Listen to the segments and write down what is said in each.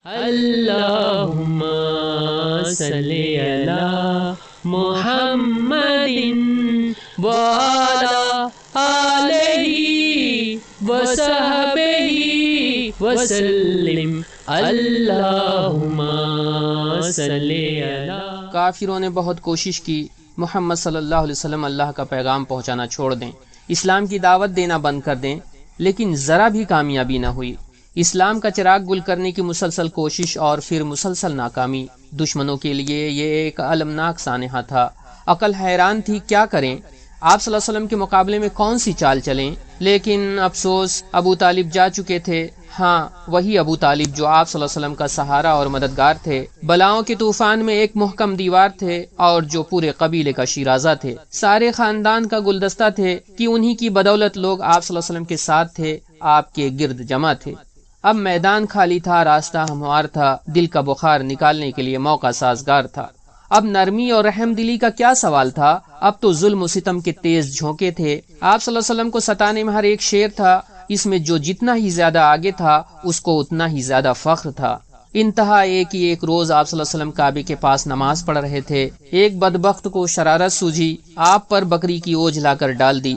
اللہم صلی علی محمد وعلی آلہ وصحبہ وسلم اللہم صلی علی۔ کافروں نے بہت کوشش کی محمد صلی اللہ علیہ وسلم اللہ کا پیغام پہنچانا چھوڑ دیں، اسلام کی دعوت دینا بند کر دیں، لیکن ذرا بھی کامیابی نہ ہوئی۔ اسلام کا چراغ گل کرنے کی مسلسل کوشش اور پھر مسلسل ناکامی دشمنوں کے لیے یہ ایک المناک سانحہ تھا۔ عقل حیران تھی، کیا کریں؟ آپ صلی اللہ علیہ وسلم کے مقابلے میں کون سی چال چلیں؟ لیکن افسوس، ابو طالب جا چکے تھے۔ ہاں، وہی ابو طالب جو آپ صلی اللہ علیہ وسلم کا سہارا اور مددگار تھے، بلاؤں کے طوفان میں ایک محکم دیوار تھے اور جو پورے قبیلے کا شیرازہ تھے، سارے خاندان کا گلدستہ تھے کہ انہی کی بدولت لوگ آپ صلی اللہ علیہ وسلم کے ساتھ تھے، آپ کے گرد جمع تھے۔ اب میدان خالی تھا، راستہ ہموار تھا، دل کا بخار نکالنے کے لیے موقع سازگار تھا۔ اب نرمی اور رحم دلی کا کیا سوال تھا؟ اب تو ظلم و ستم کے تیز جھونکے تھے۔ آپ صلی اللہ علیہ وسلم کو ستانے میں ہر ایک شیر تھا، اس میں جو جتنا ہی زیادہ آگے تھا اس کو اتنا ہی زیادہ فخر تھا۔ انتہا ایک روز آپ صلی اللہ علیہ وسلم کعبے کے پاس نماز پڑھ رہے تھے، ایک بدبخت کو شرارت سوجھی، آپ پر بکری کی اوجھ لا کر ڈال دی۔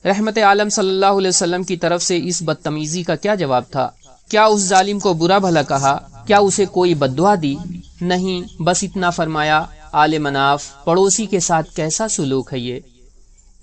رحمت عالم صلی اللہ علیہ وسلم کی طرف سے اس بدتمیزی کا کیا جواب تھا؟ کیا اس ظالم کو برا بھلا کہا؟ کیا اسے کوئی بددعا دی؟ نہیں، بس اتنا فرمایا، آل مناف پڑوسی کے ساتھ کیسا سلوک ہے یہ۔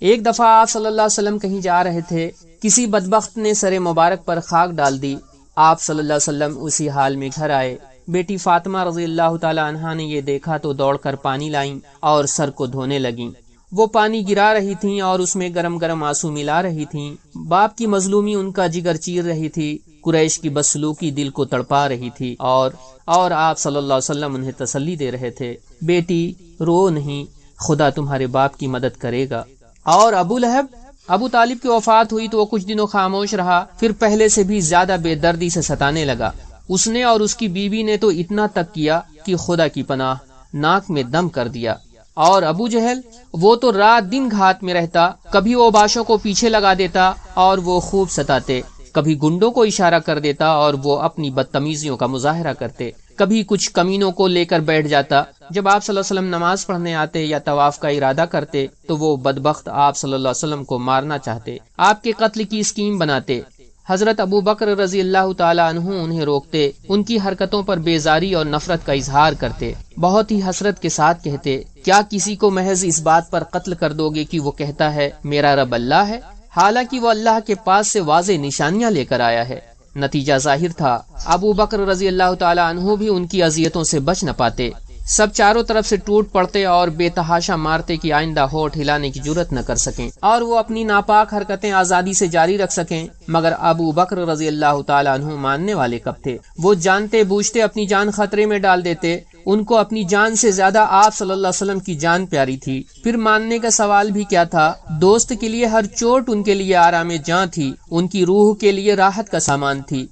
ایک دفعہ آپ صلی اللہ علیہ وسلم کہیں جا رہے تھے، کسی بدبخت نے سر مبارک پر خاک ڈال دی۔ آپ صلی اللہ علیہ وسلم اسی حال میں گھر آئے۔ بیٹی فاطمہ رضی اللہ تعالی عنہا نے یہ دیکھا تو دوڑ کر پانی لائیں اور سر کو دھونے لگیں۔ وہ پانی گرا رہی تھیں اور اس میں گرم گرم آنسو ملا رہی تھیں۔ باپ کی مظلومی ان کا جگر چیر رہی تھی، قریش کی بدسلوکی دل کو تڑپا رہی تھی، اور آپ صلی اللہ علیہ وسلم انہیں تسلی دے رہے تھے، بیٹی رو نہیں، خدا تمہارے باپ کی مدد کرے گا۔ اور ابو لہب، ابو طالب کی وفات ہوئی تو وہ کچھ دنوں خاموش رہا، پھر پہلے سے بھی زیادہ بے دردی سے ستانے لگا۔ اس نے اور اس کی بیوی نے تو اتنا تک کیا کہ خدا کی پناہ ناک میں دم کر دیا۔ اور ابو جہل، وہ تو رات دن گھات میں رہتا، کبھی وہ باشوں کو پیچھے لگا دیتا اور وہ خوب ستاتے، کبھی گنڈوں کو اشارہ کر دیتا اور وہ اپنی بدتمیزیوں کا مظاہرہ کرتے، کبھی کچھ کمینوں کو لے کر بیٹھ جاتا۔ جب آپ صلی اللہ علیہ وسلم نماز پڑھنے آتے یا طواف کا ارادہ کرتے تو وہ بدبخت آپ صلی اللہ علیہ وسلم کو مارنا چاہتے، آپ کے قتل کی اسکیم بناتے۔ حضرت ابو بکر رضی اللہ تعالی عنہ انہیں روکتے، ان کی حرکتوں پر بیزاری اور نفرت کا اظہار کرتے، بہت ہی حسرت کے ساتھ کہتے، کیا کسی کو محض اس بات پر قتل کر دو گے کہ وہ کہتا ہے میرا رب اللہ ہے، حالانکہ وہ اللہ کے پاس سے واضح نشانیاں لے کر آیا ہے؟ نتیجہ ظاہر تھا، ابو بکر رضی اللہ تعالی عنہ بھی ان کی اذیتوں سے بچ نہ پاتے، سب چاروں طرف سے ٹوٹ پڑتے اور بے تحاشا مارتے کہ آئندہ ہونٹ ہلانے کی جرت نہ کر سکیں اور وہ اپنی ناپاک حرکتیں آزادی سے جاری رکھ سکیں۔ مگر ابو بکر رضی اللہ تعالی عنہ ماننے والے کب تھے؟ وہ جانتے بوجھتے اپنی جان خطرے میں ڈال دیتے، ان کو اپنی جان سے زیادہ آپ صلی اللہ علیہ وسلم کی جان پیاری تھی۔ پھر ماننے کا سوال بھی کیا تھا؟ دوست کے لیے ہر چوٹ ان کے لیے آرام جاں تھی، ان کی روح کے لیے راحت کا سامان تھی۔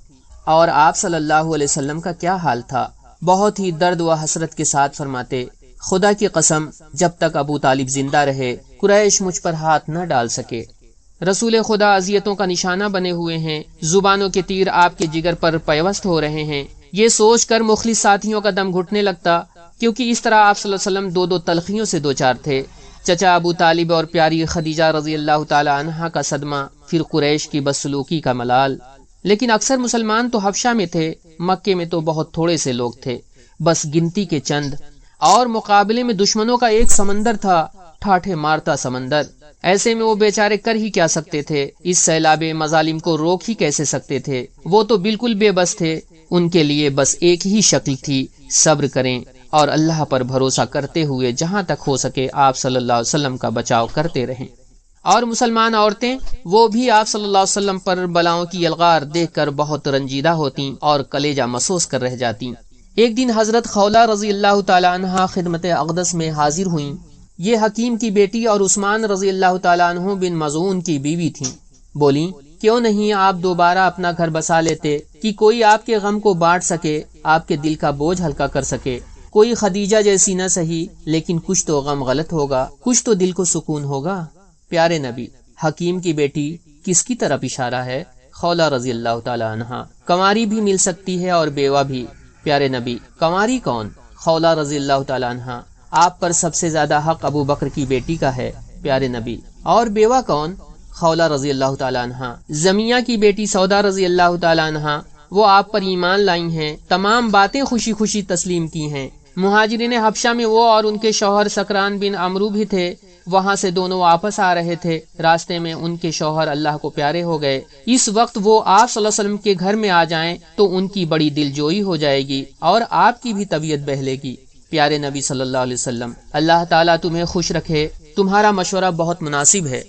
اور آپ صلی اللہ علیہ وسلم کا کیا حال تھا؟ بہت ہی درد و حسرت کے ساتھ فرماتے، خدا کی قسم، جب تک ابو طالب زندہ رہے قریش مجھ پر ہاتھ نہ ڈال سکے۔ رسول خدا اذیتوں کا نشانہ بنے ہوئے ہیں، زبانوں کے تیر آپ کے جگر پر پیوست ہو رہے ہیں، یہ سوچ کر مخلص ساتھیوں کا دم گھٹنے لگتا، کیونکہ اس طرح آپ صلی اللہ علیہ وسلم دو تلخیوں سے دوچار تھے، چچا ابو طالب اور پیاری خدیجہ رضی اللہ تعالی عنہا کا صدمہ، پھر قریش کی بدسلوکی کا ملال۔ لیکن اکثر مسلمان تو حبشہ میں تھے، مکے میں تو بہت تھوڑے سے لوگ تھے، بس گنتی کے چند، اور مقابلے میں دشمنوں کا ایک سمندر تھا، ٹھاٹھے مارتا سمندر۔ ایسے میں وہ بیچارے کر ہی کیا سکتے تھے؟ اس سیلاب مظالم کو روک ہی کیسے سکتے تھے؟ وہ تو بالکل بے بس تھے، ان کے لیے بس ایک ہی شکل تھی، صبر کریں اور اللہ پر بھروسہ کرتے ہوئے جہاں تک ہو سکے آپ صلی اللہ علیہ وسلم کا بچاؤ کرتے رہیں۔ اور مسلمان عورتیں، وہ بھی آپ صلی اللہ علیہ وسلم پر بلاؤں کی یلغار دیکھ کر بہت رنجیدہ ہوتیں اور کلیجہ محسوس کر رہ جاتیں۔ ایک دن حضرت خولہ رضی اللہ تعالی عنہا خدمت اقدس میں حاضر ہوئیں۔ یہ حکیم کی بیٹی اور عثمان رضی اللہ تعالی عنہ بن مظعون کی بیوی تھیں۔ بولیں، کیوں نہیں آپ دوبارہ اپنا گھر بسا لیتے کہ کوئی آپ کے غم کو بانٹ سکے، آپ کے دل کا بوجھ ہلکا کر سکے؟ کوئی خدیجہ جیسی نہ سہی، لیکن کچھ تو غم غلط ہوگا، کچھ تو دل کو سکون ہوگا۔ پیارے نبی، حکیم کی بیٹی کس کی طرف اشارہ ہے؟ خولہ رضی اللہ تعالی عنہا۔ کنواری بھی مل سکتی ہے اور بیوہ بھی، پیارے نبی، کنواری کون؟ خولہ رضی اللہ تعالیٰ عنہ، آپ پر سب سے زیادہ حق ابو بکر کی بیٹی کا ہے پیارے نبی۔ اور بیوہ کون؟ خولہ رضی اللہ تعالیٰ عنہ، زمیہ کی بیٹی سودا رضی اللہ تعالیٰ عنہ، وہ آپ پر ایمان لائی ہیں، تمام باتیں خوشی خوشی تسلیم کی ہیں۔ مہاجرین حبشہ میں وہ اور ان کے شوہر سکران بن عمرو بھی تھے، وہاں سے دونوں واپس آ رہے تھے، راستے میں ان کے شوہر اللہ کو پیارے ہو گئے۔ اس وقت وہ آپ صلی اللہ علیہ وسلم کے گھر میں آ جائیں تو ان کی بڑی دل جوئی ہو جائے گی اور آپ کی بھی طبیعت بہلے گی۔ پیارے نبی صلی اللہ علیہ وسلم، اللہ تعالیٰ تمہیں خوش رکھے، تمہارا مشورہ بہت مناسب ہے۔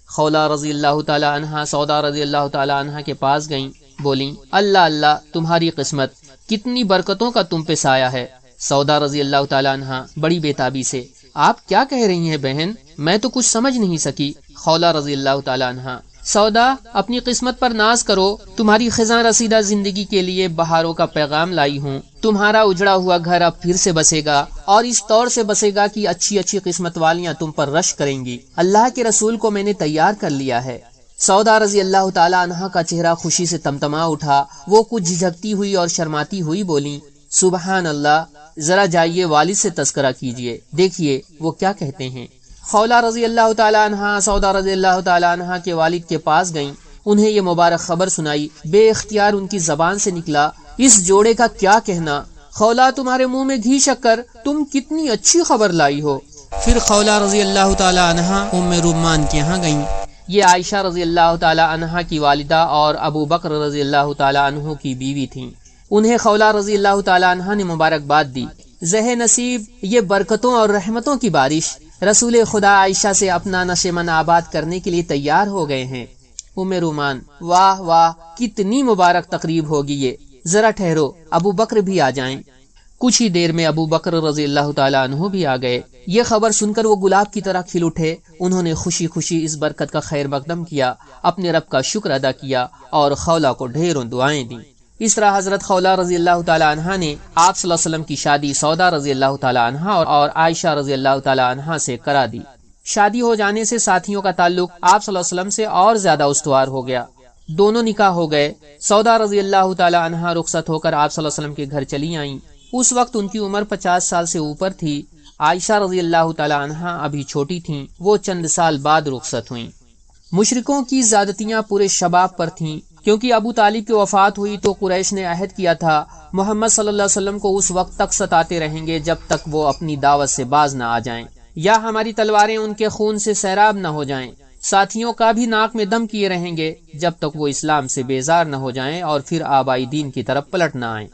خولہ رضی اللہ تعالیٰ عنہ سودا رضی اللہ تعالیٰ عنہ کے پاس گئیں، بولیں اللہ اللہ تمہاری قسمت، کتنی برکتوں کا تم پہ سایہ ہے۔ سودا رضی اللہ تعالیٰ عنہ بڑی بےتابی سے، آپ کیا کہہ رہی ہیں بہن؟ میں تو کچھ سمجھ نہیں سکی۔ خولہ رضی اللہ تعالیٰ عنہ، سودا اپنی قسمت پر ناز کرو، تمہاری خزاں رسیدہ زندگی کے لیے بہاروں کا پیغام لائی ہوں۔ تمہارا اجڑا ہوا گھر اب پھر سے بسے گا اور اس طور سے بسے گا کہ اچھی اچھی قسمت والیاں تم پر رش کریں گی۔ اللہ کے رسول کو میں نے تیار کر لیا ہے۔ سودا رضی اللہ تعالیٰ عنہ کا چہرہ خوشی سے تمتما اٹھا، وہ کچھ جھجکتی ہوئی اور شرماتی ہوئی بولیں سبحان اللہ، ذرا جائیے والد سے تذکرہ کیجئے، دیکھیے وہ کیا کہتے ہیں۔ خولہ رضی اللہ تعالیٰ عنہ سودا رضی اللہ تعالیٰ عنہ کے والد کے پاس گئیں، انہیں یہ مبارک خبر سنائی۔ بے اختیار ان کی زبان سے نکلا اس جوڑے کا کیا کہنا، خولہ تمہارے منہ میں گھی شکر، تم کتنی اچھی خبر لائی ہو۔ پھر خولہ رضی اللہ تعالیٰ عنہ ام رومان کے ہاں گئیں، یہ عائشہ رضی اللہ تعالیٰ عنہ کی والدہ اور ابو بکر رضی اللہ تعالیٰ عنہ کی بیوی تھیں۔ انہیں خولہ رضی اللہ تعالیٰ عنہ نے مبارکباد دی۔ زہ نصیب، یہ برکتوں اور رحمتوں کی بارش، رسول خدا عائشہ سے اپنا نشیمن آباد کرنے کے لیے تیار ہو گئے ہیں۔ ام رومان، واہ واہ کتنی مبارک تقریب ہوگی یہ، ذرا ٹھہرو ابو بکر بھی آ جائیں۔ کچھ ہی دیر میں ابو بکر رضی اللہ تعالیٰ عنہ بھی آ گئے۔ یہ خبر سن کر وہ گلاب کی طرح کھل اٹھے، انہوں نے خوشی خوشی اس برکت کا خیر مقدم کیا، اپنے رب کا شکر ادا کیا اور خولہ کو ڈھیروں دعائیں دیں۔ اس طرح حضرت خولہ رضی اللہ تعالیٰ عنہ نے آپ صلی اللہ علیہ وسلم کی شادی سودا رضی اللہ تعالیٰ عنہ اور عائشہ رضی اللہ تعالیٰ عنہ سے کرا دی۔ شادی ہو جانے سے ساتھیوں کا تعلق آپ صلی اللہ علیہ وسلم سے اور زیادہ استوار ہو گیا، دونوں نکاح ہو گئے۔ سودا رضی اللہ تعالیٰ عنہ رخصت ہو کر آپ صلی اللہ علیہ وسلم کے گھر چلی آئیں، اس وقت ان کی عمر 50 سال سے اوپر تھی۔ عائشہ رضی اللہ تعالیٰ عنہ ابھی چھوٹی تھیں، وہ چند سال بعد رخصت ہوئیں۔ مشرکوں کی زیادتیاں پورے شباب پر تھیں، کیونکہ ابو طالب کی وفات ہوئی تو قریش نے عہد کیا تھا محمد صلی اللہ علیہ وسلم کو اس وقت تک ستاتے رہیں گے جب تک وہ اپنی دعوت سے باز نہ آ جائیں یا ہماری تلواریں ان کے خون سے سیراب نہ ہو جائیں۔ ساتھیوں کا بھی ناک میں دم کیے رہیں گے جب تک وہ اسلام سے بیزار نہ ہو جائیں اور پھر آبائی دین کی طرف پلٹ نہ آئیں۔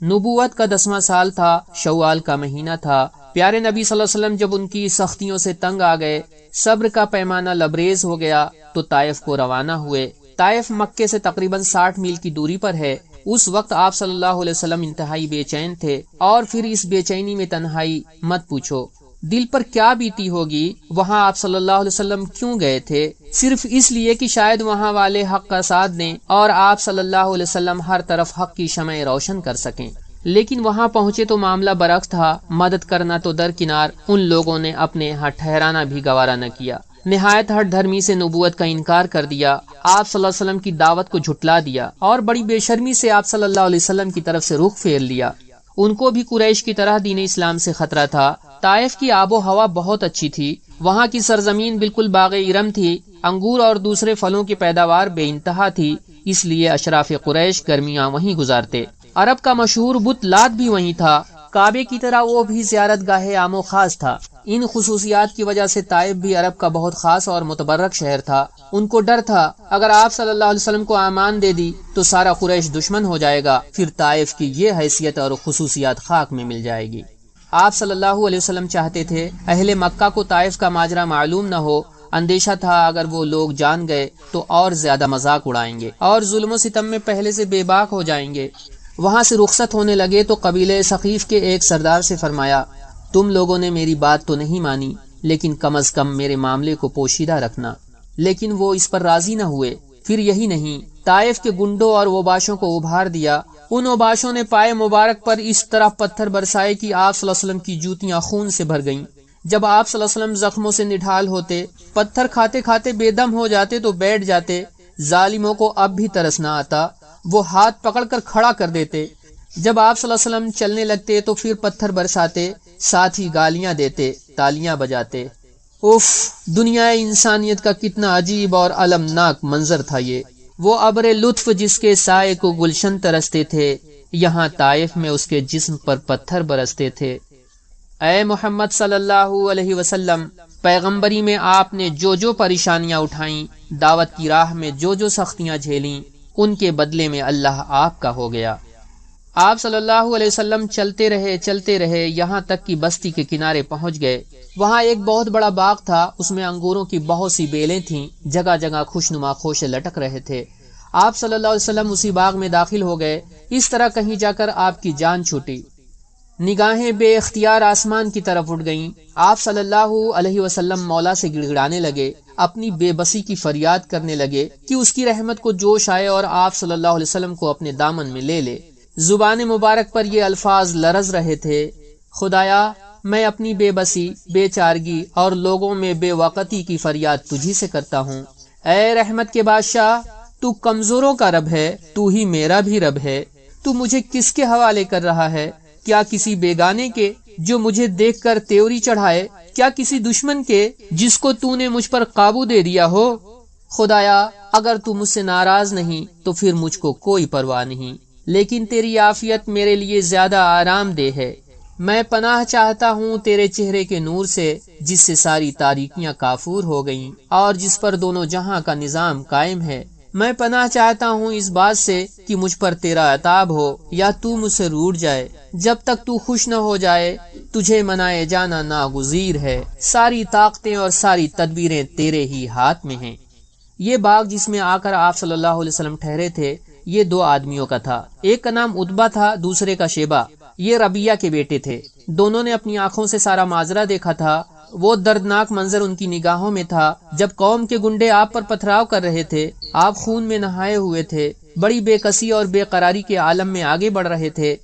نبوت کا 10واں سال تھا، شوال کا مہینہ تھا۔ پیارے نبی صلی اللہ علیہ وسلم جب ان کی سختیوں سے تنگ آ گئے، صبر کا پیمانہ لبریز ہو گیا تو طائف کو روانہ ہوئے۔ طائف مکے سے تقریباً 60 میل کی دوری پر ہے۔ اس وقت آپ صلی اللہ علیہ وسلم انتہائی بے چین تھے، اور پھر اس بے چینی میں تنہائی مت پوچھو، دل پر کیا بیتی ہوگی۔ وہاں آپ صلی اللہ علیہ وسلم کیوں گئے تھے؟ صرف اس لیے کہ شاید وہاں والے حق کا ساتھ دیں اور آپ صلی اللہ علیہ وسلم ہر طرف حق کی شمع روشن کر سکیں۔ لیکن وہاں پہنچے تو معاملہ برعکس تھا، مدد کرنا تو درکنار، ان لوگوں نے اپنے ہاں ٹھہرانا بھی گوارا نہ کیا۔ نہایت ہٹ دھرمی سے نبوت کا انکار کر دیا، آپ صلی اللہ علیہ وسلم کی دعوت کو جھٹلا دیا اور بڑی بے شرمی سے آپ صلی اللہ علیہ وسلم کی طرف سے رخ پھیر لیا۔ ان کو بھی قریش کی طرح دین اسلام سے خطرہ تھا۔ طائف کی آب و ہوا بہت اچھی تھی، وہاں کی سرزمین بالکل باغ ارم تھی، انگور اور دوسرے پھلوں کی پیداوار بے انتہا تھی، اس لیے اشراف قریش گرمیاں وہیں گزارتے۔ عرب کا مشہور بت لات بھی وہیں تھا، کعبے کی طرح وہ بھی زیارت گاہ عام و خاص تھا۔ ان خصوصیات کی وجہ سے طائف بھی عرب کا بہت خاص اور متبرک شہر تھا۔ ان کو ڈر تھا اگر آپ صلی اللہ علیہ وسلم کو امان دے دی تو سارا قریش دشمن ہو جائے گا، پھر طائف کی یہ حیثیت اور خصوصیات خاک میں مل جائے گی۔ آپ صلی اللہ علیہ وسلم چاہتے تھے اہل مکہ کو طائف کا ماجرا معلوم نہ ہو، اندیشہ تھا اگر وہ لوگ جان گئے تو اور زیادہ مذاق اڑائیں گے اور ظلم و ستم میں پہلے سے بے باک ہو جائیں گے۔ وہاں سے رخصت ہونے لگے تو قبیلہ ثقیف کے ایک سردار سے فرمایا، تم لوگوں نے میری بات تو نہیں مانی، لیکن کم از کم میرے معاملے کو پوشیدہ رکھنا۔ لیکن وہ اس پر راضی نہ ہوئے۔ پھر یہی نہیں، طائف کے گنڈوں اور اوباشوں کو ابھار دیا۔ ان اوباشوں نے پائے مبارک پر اس طرح پتھر برسائے کہ آپ صلی اللہ علیہ وسلم کی جوتیاں خون سے بھر گئیں۔ جب آپ صلی اللہ علیہ وسلم زخموں سے نڈھال ہوتے، پتھر کھاتے کھاتے بے دم ہو جاتے تو بیٹھ جاتے۔ ظالموں کو اب بھی ترس نہ آتا، وہ ہاتھ پکڑ کر کھڑا کر دیتے۔ جب آپ صلی اللہ علیہ وسلم چلنے لگتے تو پھر پتھر برساتے، ساتھ ہی گالیاں دیتے، تالیاں بجاتے۔ اف، دنیا انسانیت کا کتنا عجیب اور المناک منظر تھا یہ۔ وہ ابر لطف جس کے سائے کو گلشن ترستے تھے، یہاں طائف میں اس کے جسم پر پتھر برستے تھے۔ اے محمد صلی اللہ علیہ وسلم، پیغمبری میں آپ نے جو جو پریشانیاں اٹھائیں، دعوت کی راہ میں جو جو سختیاں جھیلیں، ان کے بدلے میں اللہ آپ کا ہو گیا۔ آپ صلی اللہ علیہ وسلم چلتے رہے یہاں تک کہ بستی کے کنارے پہنچ گئے۔ وہاں ایک بہت بڑا باغ تھا، اس میں انگوروں کی بہت سی بیلیں تھیں، جگہ جگہ خوشنما خوشے لٹک رہے تھے۔ آپ صلی اللہ علیہ وسلم اسی باغ میں داخل ہو گئے۔ اس طرح کہیں جا کر آپ کی جان چھوٹی، نگاہیں بے اختیار آسمان کی طرف اٹھ گئیں۔ آپ صلی اللہ علیہ وسلم مولا سے گڑ گڑانے لگے، اپنی بے بسی کی فریاد کرنے لگے کہ اس کی رحمت کو جوش آئے اور آپ صلی اللہ علیہ وسلم کو اپنے دامن میں لے لے۔ زبان مبارک پر یہ الفاظ لرز رہے تھے: خدایا، میں اپنی بے بسی، بے چارگی اور لوگوں میں بے وقتی کی فریاد تجھی سے کرتا ہوں۔ اے رحمت کے بادشاہ، تو کمزوروں کا رب ہے، تو ہی میرا بھی رب ہے۔ تو مجھے کس کے حوالے کر رہا ہے؟ کیا کسی بیگانے کے جو مجھے دیکھ کر تیوری چڑھائے؟ کیا کسی دشمن کے جس کو تو نے مجھ پر قابو دے دیا ہو؟ خدایا، اگر تو مجھ سے ناراض نہیں تو پھر مجھ کو کوئی پرواہ نہیں، لیکن تیری عافیت میرے لیے زیادہ آرام دہ ہے۔ میں پناہ چاہتا ہوں تیرے چہرے کے نور سے، جس سے ساری تاریکیاں کافور ہو گئیں اور جس پر دونوں جہاں کا نظام قائم ہے۔ میں پناہ چاہتا ہوں اس بات سے کہ مجھ پر تیرا عتاب ہو یا تو مجھ سے روٹھ جائے۔ جب تک تو خوش نہ ہو جائے تجھے منائے جانا ناگزیر ہے۔ ساری طاقتیں اور ساری تدبیریں تیرے ہی ہاتھ میں ہیں۔ یہ باغ جس میں آ کر آپ صلی اللہ علیہ وسلم ٹھہرے تھے، یہ دو آدمیوں کا تھا۔ ایک کا نام عتبہ تھا، دوسرے کا شیبہ۔ یہ ربیہ کے بیٹے تھے۔ دونوں نے اپنی آنکھوں سے سارا ماجرا دیکھا تھا۔ وہ دردناک منظر ان کی نگاہوں میں تھا جب قوم کے گنڈے آپ پر پتھراؤ کر رہے تھے۔ آپ خون میں نہائے ہوئے تھے، بڑی بے کسی اور بے قراری کے عالم میں آگے بڑھ رہے تھے۔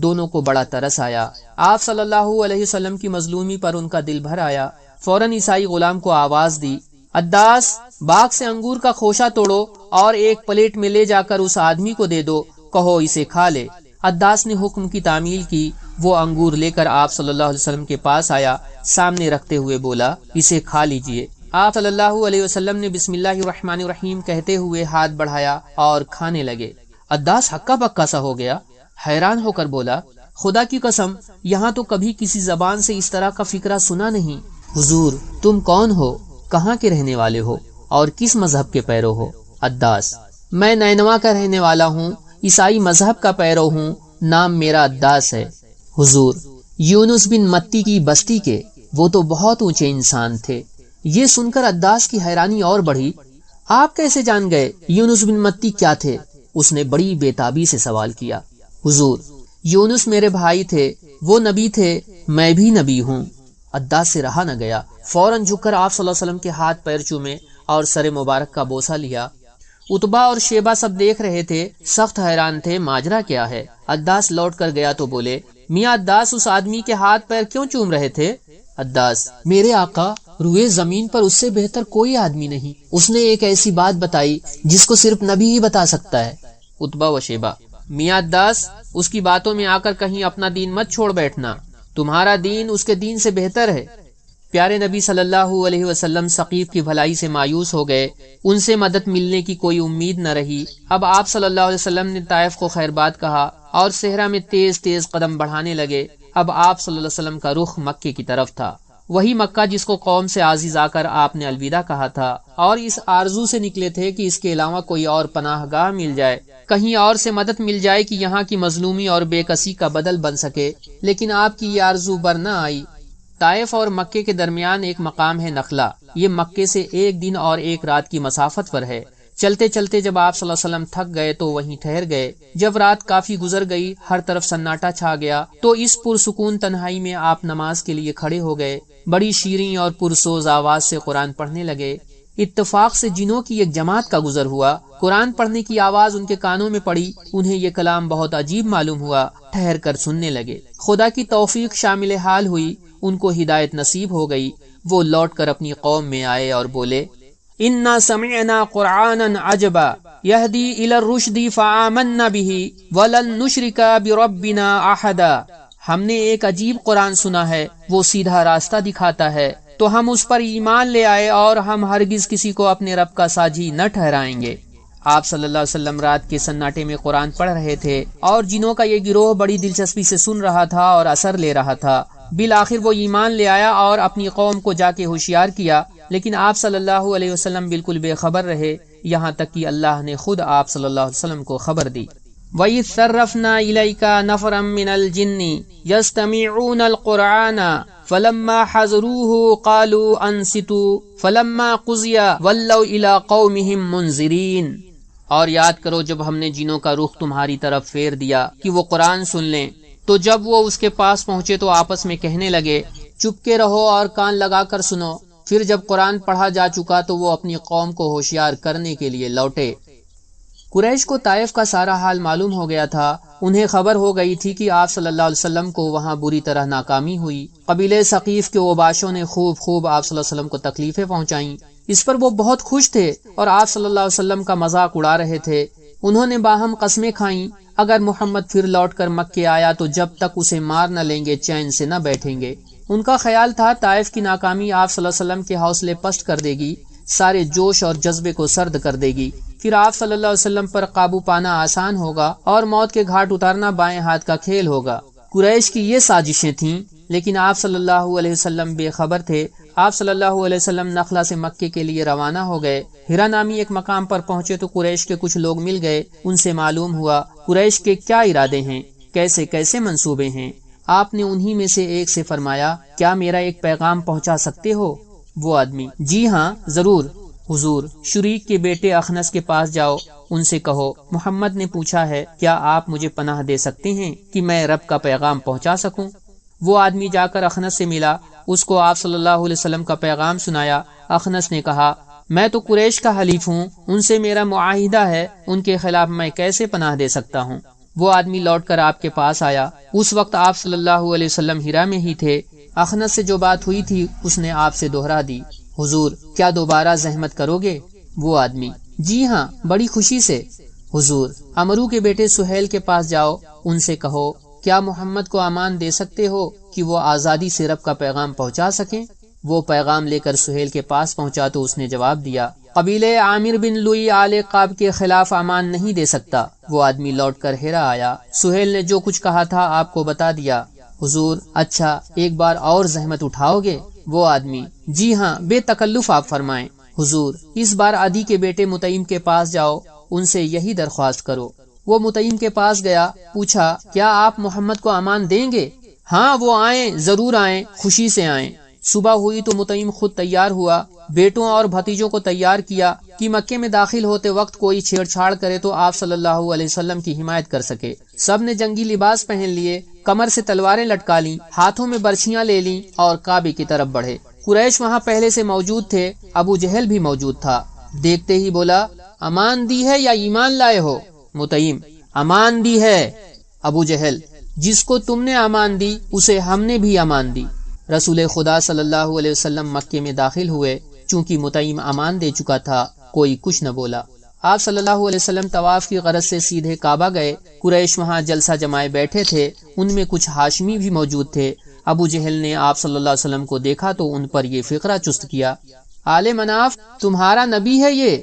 دونوں کو بڑا ترس آیا۔ آپ صلی اللہ علیہ وسلم کی مظلومی پر ان کا دل بھر آیا۔ فوراً عیسائی غلام کو آواز دی: عداس، باغ سے انگور کا خوشہ توڑو اور ایک پلیٹ میں لے جا کر اس آدمی کو دے دو، کہو اسے کھا لے۔ عداس نے حکم کی تعمیل کی۔ وہ انگور لے کر آپ صلی اللہ علیہ وسلم کے پاس آیا، سامنے رکھتے ہوئے بولا: اسے کھا لیجئے۔ آپ صلی اللہ علیہ وسلم نے بسم اللہ الرحمن الرحیم کہتے ہوئے ہاتھ بڑھایا اور کھانے لگے۔ عداس ہکا بکا سا ہو گیا، حیران ہو کر بولا: خدا کی قسم، یہاں تو کبھی کسی زبان سے اس طرح کا فکرہ سنا نہیں۔ حضور، تم کون ہو؟ کہاں کے رہنے والے ہو اور کس مذہب کے پیرو ہو؟ عداس: میں نینوا کا رہنے والا ہوں، عیسائی مذہب کا پیرو ہوں، نام میرا عداس ہے۔ حضور، یونس بن متی کی بستی کے، وہ تو بہت اونچے انسان تھے۔ یہ سن کر عداس کی حیرانی اور بڑھی۔ آپ کیسے جان گئے؟ یونس بن متی کیا تھے؟ اس نے بڑی بےتابی سے سوال کیا۔ حضور، یونس میرے بھائی تھے، وہ نبی تھے، میں بھی نبی ہوں۔ عداس سے رہا نہ گیا، فوراً جھک کر آپ صلی اللہ علیہ وسلم کے ہاتھ پیر چومے اور سر مبارک کا بوسہ لیا۔ عتبہ اور شیبہ سب دیکھ رہے تھے، سخت حیران تھے، ماجرا کیا ہے؟ عداس لوٹ کر گیا تو بولے: میاں عداس، اس آدمی کے ہاتھ پیر کیوں چوم رہے تھے؟ عداس: میرے آقا، روئے زمین پر اس سے بہتر کوئی آدمی نہیں، اس نے ایک ایسی بات بتائی جس کو صرف نبی ہی بتا سکتا ہے۔ عتبہ و شیبہ: میاں عداس، اس کی باتوں میں آ کر کہیں اپنا دین مت چھوڑ بیٹھنا، تمہارا دین اس کے دین سے بہتر ہے۔ پیارے نبی صلی اللہ علیہ وسلم ثقیف کی بھلائی سے مایوس ہو گئے، ان سے مدد ملنے کی کوئی امید نہ رہی۔ اب آپ صلی اللہ علیہ وسلم نے طائف کو خیر بات کہا اور صحرا میں تیز تیز قدم بڑھانے لگے۔ اب آپ صلی اللہ علیہ وسلم کا رخ مکے کی طرف تھا، وہی مکہ جس کو قوم سے عاجز آ کر آپ نے الوداع کہا تھا، اور اس آرزو سے نکلے تھے کہ اس کے علاوہ کوئی اور پناہ گاہ مل جائے، کہیں اور سے مدد مل جائے کہ یہاں کی مظلومی اور بے کسی کا بدل بن سکے۔ لیکن آپ کی یہ آرزو بر نہ آئی۔ طائف اور مکے کے درمیان ایک مقام ہے نخلا، یہ مکے سے 1 دن اور 1 رات کی مسافت پر ہے۔ چلتے چلتے جب آپ صلی اللہ علیہ وسلم تھک گئے تو وہیں ٹھہر گئے۔ جب رات کافی گزر گئی، ہر طرف سناٹا چھا گیا، تو اس پرسکون تنہائی میں آپ نماز کے لیے کھڑے ہو گئے، بڑی شیریں اور پرسوز آواز سے قرآن پڑھنے لگے۔ اتفاق سے جنوں کی ایک جماعت کا گزر ہوا، قرآن پڑھنے کی آواز ان کے کانوں میں پڑی، انہیں یہ کلام بہت عجیب معلوم ہوا، ٹھہر کر سننے لگے۔ خدا کی توفیق شامل حال ہوئی، ان کو ہدایت نصیب ہو گئی۔ وہ لوٹ کر اپنی قوم میں آئے اور بولے: انا سمعنا قرآنا عجبا یہدی الی الرشد فآمنا بہ ولن نشرک بربنا احدا۔ ہم نے ایک عجیب قرآن سنا ہے، وہ سیدھا راستہ دکھاتا ہے، تو ہم اس پر ایمان لے آئے اور ہم ہرگز کسی کو اپنے رب کا ساجی نہ ٹھہرائیں گے۔ آپ صلی اللہ علیہ وسلم رات کے سناٹے میں قرآن پڑھ رہے تھے اور جنوں کا یہ گروہ بڑی دلچسپی سے سن رہا تھا اور اثر لے رہا تھا۔ بالآخر وہ ایمان لے آیا اور اپنی قوم کو جا کے ہوشیار کیا، لیکن آپ صلی اللہ علیہ وسلم بالکل بے خبر رہے، یہاں تک کہ اللہ نے خود آپ صلی اللہ علیہ وسلم کو خبر دی۔ وَإِذْ صَرَّفْنَا إِلَيْكَ نَفَرًا مِّنَ الْجِنِّ يَسْتَمِعُونَ الْقُرْآنَ فَلَمَّا حَضَرُوهُ قَالُوا أَنصِتُوا فَلَمَّا قُضِيَ وَلَّوْا إِلَىٰ قَوْمِهِمْ مُنذِرِينَ۔ اور یاد کرو جب ہم نے جنوں کا رخ تمہاری طرف پھیر دیا کہ وہ قرآن سن لیں، تو جب وہ اس کے پاس پہنچے تو آپس میں کہنے لگے چپ کے رہو اور کان لگا کر سنو۔ پھر جب قرآن پڑھا جا چکا تو وہ اپنی قوم کو ہوشیار کرنے کے لیے لوٹے۔ قریش کو طائف کا سارا حال معلوم ہو گیا تھا، انہیں خبر ہو گئی تھی کہ آپ صلی اللہ علیہ وسلم کو وہاں بری طرح ناکامی ہوئی۔ قبیلے ثقیف کے اوباشوں نے خوب آپ صلی اللہ علیہ وسلم کو تکلیفیں پہنچائیں، اس پر وہ بہت خوش تھے اور آپ صلی اللہ علیہ وسلم کا مذاق اڑا رہے تھے۔ انہوں نے باہم قسمیں کھائیں اگر محمد پھر لوٹ کر مکے آیا تو جب تک اسے مار نہ لیں گے چین سے نہ بیٹھیں گے۔ ان کا خیال تھا طائف کی ناکامی آپ صلی اللہ علیہ وسلم کے حوصلے پست کر دے گی، سارے جوش اور جذبے کو سرد کر دے گی، پھر آپ صلی اللہ علیہ وسلم پر قابو پانا آسان ہوگا اور موت کے گھاٹ اتارنا بائیں ہاتھ کا کھیل ہوگا۔ قریش کی یہ سازشیں تھیں، لیکن آپ صلی اللہ علیہ وسلم بے خبر تھے۔ آپ صلی اللہ علیہ وسلم نخلا سے مکے کے لیے روانہ ہو گئے۔ ہرا نامی ایک مقام پر پہنچے تو قریش کے کچھ لوگ مل گئے، ان سے معلوم ہوا قریش کے کیا ارادے ہیں، کیسے کیسے منصوبے ہیں۔ آپ نے انہی میں سے ایک سے فرمایا کیا میرا ایک پیغام پہنچا سکتے ہو؟ وہ آدمی جی ہاں ضرور حضور، شریک کے بیٹے اخنس کے پاس جاؤ، ان سے کہو محمد نے پوچھا ہے کیا آپ مجھے پناہ دے سکتے ہیں کہ میں رب کا پیغام پہنچا سکوں۔ وہ آدمی جا کر اخنس سے ملا، اس کو آپ صلی اللہ علیہ وسلم کا پیغام سنایا۔ اخنس نے کہا میں تو قریش کا حلیف ہوں، ان سے میرا معاہدہ ہے، ان کے خلاف میں کیسے پناہ دے سکتا ہوں۔ وہ آدمی لوٹ کر آپ کے پاس آیا، اس وقت آپ صلی اللہ علیہ وسلم ہرا میں ہی تھے۔ اخنس سے جو بات ہوئی تھی اس نے آپ سے دوہرا دی۔ حضور کیا دوبارہ زحمت کرو گے؟ وہ آدمی جی ہاں بڑی خوشی سے۔ حضور امرو کے بیٹے سہیل کے پاس جاؤ، ان سے کہو کیا محمد کو امان دے سکتے ہو کہ وہ آزادی سے رب کا پیغام پہنچا سکیں؟ وہ پیغام لے کر سہیل کے پاس پہنچا تو اس نے جواب دیا قبیلے عامر بن لوئی آل قاب کے خلاف امان نہیں دے سکتا۔ وہ آدمی لوٹ کر ہیرا آیا، سہیل نے جو کچھ کہا تھا آپ کو بتا دیا۔ حضور اچھا ایک بار اور زحمت اٹھاؤ گے؟ وہ آدمی جی ہاں بے تکلف آپ فرمائیں۔ حضور اس بار عدی کے بیٹے متعیم کے پاس جاؤ، ان سے یہی درخواست کرو۔ وہ متعیم کے پاس گیا، پوچھا کیا آپ محمد کو امان دیں گے؟ ہاں وہ آئیں، ضرور آئیں، خوشی سے آئیں۔ صبح ہوئی تو متعیم خود تیار ہوا، بیٹوں اور بھتیجوں کو تیار کیا کہ مکے میں داخل ہوتے وقت کوئی چھیڑ چھاڑ کرے تو آپ صلی اللہ علیہ وسلم کی حمایت کر سکے۔ سب نے جنگی لباس پہن لیے، کمر سے تلواریں لٹکا لیں، ہاتھوں میں برچھیاں لے لیں اور کعبے کی طرف بڑھے۔ قریش وہاں پہلے سے موجود تھے، ابو جہل بھی موجود تھا۔ دیکھتے ہی بولا امان دی ہے یا ایمان لائے ہو؟ متعیم امان دی ہے۔ ابو جہل جس کو تم نے امان دی اسے ہم نے بھی امان دی۔ رسول خدا صلی اللہ علیہ وسلم مکے میں داخل ہوئے، چونکہ متعیم امان دے چکا تھا کوئی کچھ نہ بولا۔ آپ صلی اللہ علیہ وسلم طواف کی غرض سے سیدھے کعبہ گئے۔ قریش وہاں جلسہ جمائے بیٹھے تھے، ان میں کچھ ہاشمی بھی موجود تھے۔ ابو جہل نے آپ صلی اللہ علیہ وسلم کو دیکھا تو ان پر یہ فقرہ چست کیا آل مناف تمہارا نبی ہے یہ؟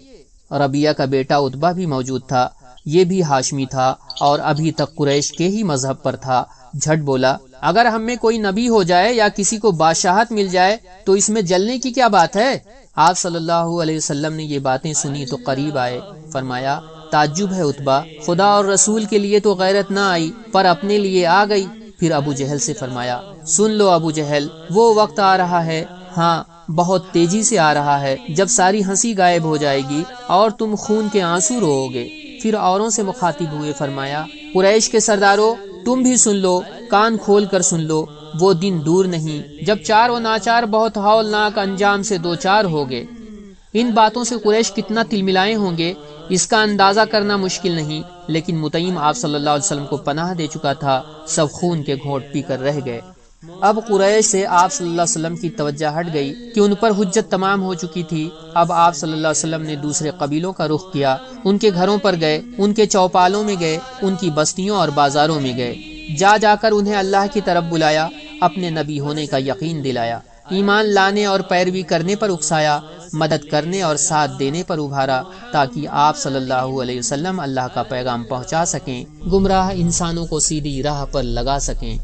ربیہ کا بیٹا عتبہ بھی موجود تھا، یہ بھی ہاشمی تھا اور ابھی تک قریش کے ہی مذہب پر تھا۔ جھٹ بولا اگر ہم میں کوئی نبی ہو جائے یا کسی کو بادشاہت مل جائے تو اس میں جلنے کی کیا بات ہے؟ آپ صلی اللہ علیہ وسلم نے یہ باتیں سنی تو قریب آئے، فرمایا تعجب ہے عتبہ، خدا اور رسول کے لیے تو غیرت نہ آئی پر اپنے لیے آ گئی۔ پھر ابو جہل سے فرمایا سن لو ابو جہل، وہ وقت آ رہا ہے، ہاں بہت تیزی سے آ رہا ہے، جب ساری ہنسی غائب ہو جائے گی اور تم خون کے آنسو رو گے۔ پھر اوروں سے مخاطب ہوئے فرمایا قریش کے سرداروں تم بھی سن لو، کان کھول کر سن لو، وہ دن دور نہیں جب چار و ناچار بہت ہولناک انجام سے دوچار ہوگے۔ ان باتوں سے قریش کتنا تلملائے ہوں گے اس کا اندازہ کرنا مشکل نہیں، لیکن متعیم آپ صلی اللہ علیہ وسلم کو پناہ دے چکا تھا، سب خون کے گھونٹ پی کر رہ گئے۔ اب قریش سے آپ صلی اللہ علیہ وسلم کی توجہ ہٹ گئی کہ ان پر حجت تمام ہو چکی تھی۔ اب آپ صلی اللہ علیہ وسلم نے دوسرے قبیلوں کا رخ کیا، ان کے گھروں پر گئے، ان کے چوپالوں میں گئے، ان کی بستیوں اور بازاروں میں گئے، جا جا کر انہیں اللہ کی طرف بلایا، اپنے نبی ہونے کا یقین دلایا، ایمان لانے اور پیروی کرنے پر اکسایا، مدد کرنے اور ساتھ دینے پر ابھارا، تاکہ آپ صلی اللہ علیہ وسلم اللہ کا پیغام پہنچا سکیں، گمراہ انسانوں کو سیدھی راہ پر لگا سکیں۔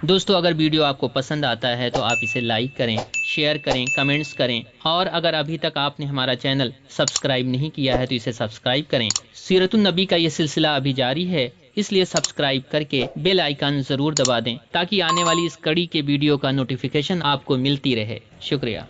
دوستو اگر ویڈیو آپ کو پسند آتا ہے تو آپ اسے لائک کریں، شیئر کریں، کمنٹس کریں، اور اگر ابھی تک آپ نے ہمارا چینل سبسکرائب نہیں کیا ہے تو اسے سبسکرائب کریں۔ سیرت النبی کا یہ سلسلہ ابھی جاری ہے، اس لیے سبسکرائب کر کے بیل آئیکن ضرور دبا دیں تاکہ آنے والی اس کڑی کے ویڈیو کا نوٹیفیکیشن آپ کو ملتی رہے۔ شکریہ۔